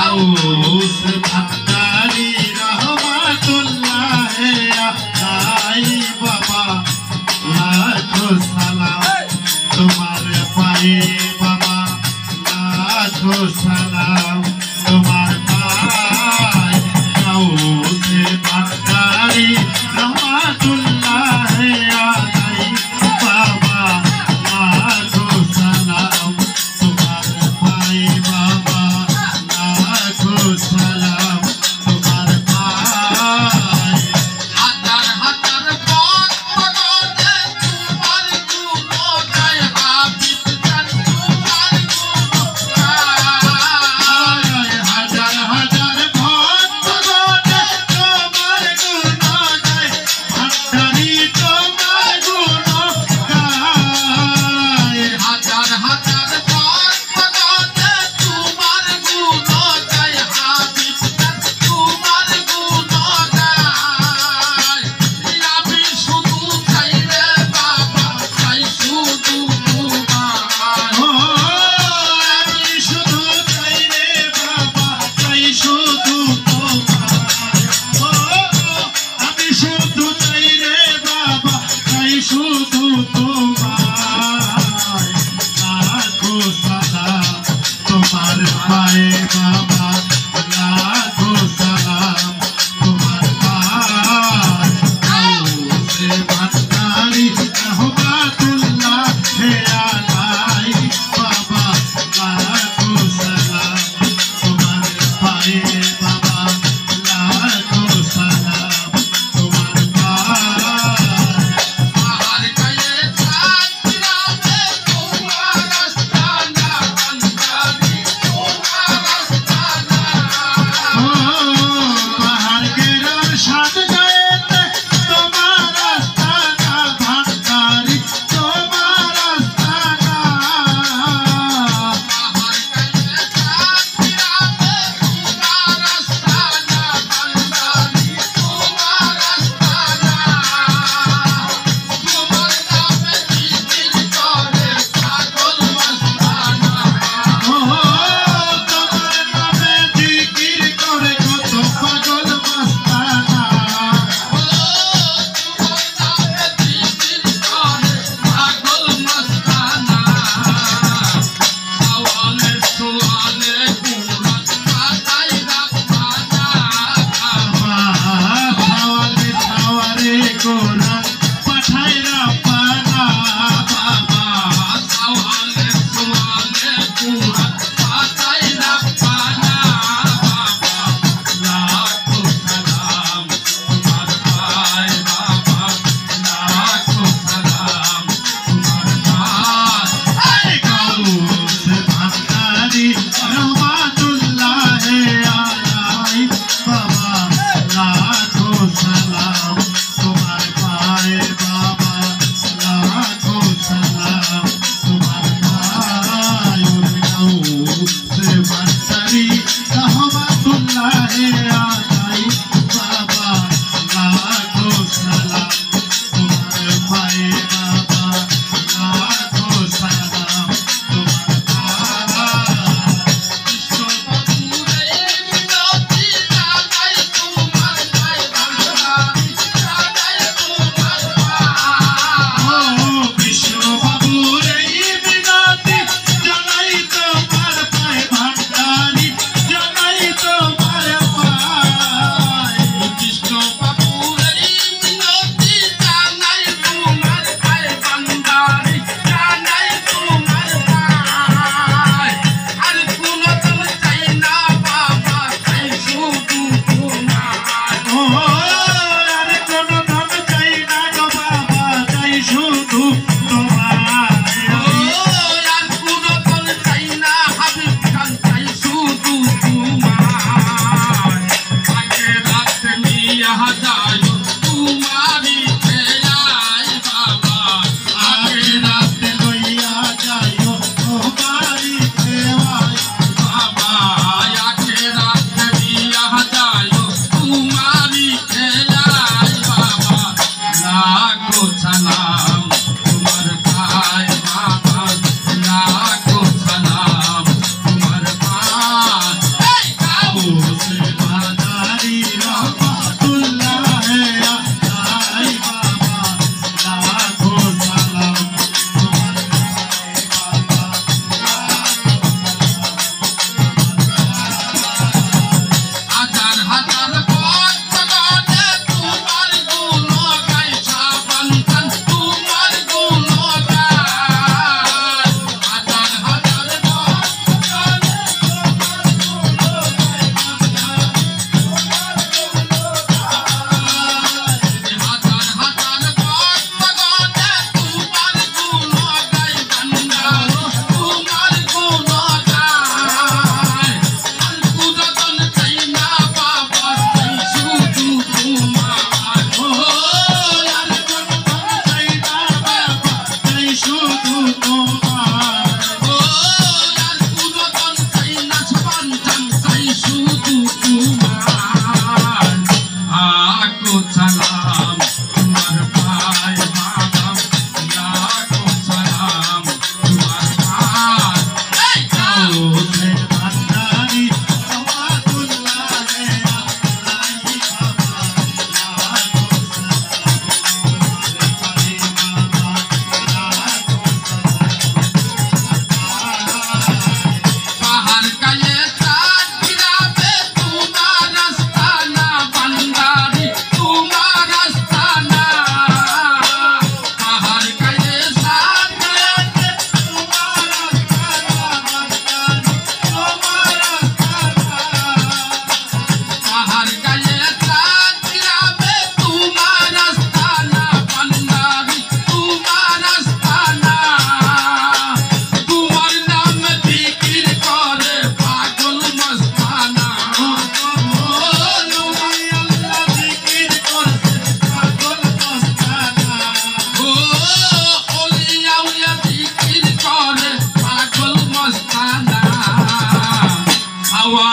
Gauss Bhandari रहमतुल्लाह आलाई बाबा लाखों सलाम तुम्हारे पाए बाबा लाखों सलाम तुम्हारे पाए गाउस भंडारी रहमतुल्लाह आलाई बाबा लाखों सलाम तुम्हारे पाए बाबा लाखों सलाम तुम्हारे पाए हजार हजार बात बगाते तुम्हारे गुनो गाय हाफिज जन तुम्हारे गुनो गाय हजार हजार बात बगाते तुम्हारे गुनो गाय भंडारी तुम्हारे गुनो गाय हजार हजार बात बगाते तुम्हारे गुनो गाय हाफिज जन तुम्हारे गुनो गाय আমি শুধু চাই রে বাবা চাই শুধু তোমার ও আমি শুধু চাই রে বাবা চাই শুধু তোমার ও আমি শুধু চাই রে বাবা চাই শুধু তোমার লাখো সালাম তোমার পায়ে বাবা লাখো সালাম তোমার পায়ে गाउस भंडारी रहमतुल्लाह आलाई बाबा लाखों सलाम तुम्हारे पाए बाबा लाखों सलाम तुम्हारे पाए बाहर गए छात्रा में तुम्हारा रास्ता ना भंडारी तुम्हारा रास्ता ना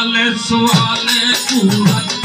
आले सुआले पूरन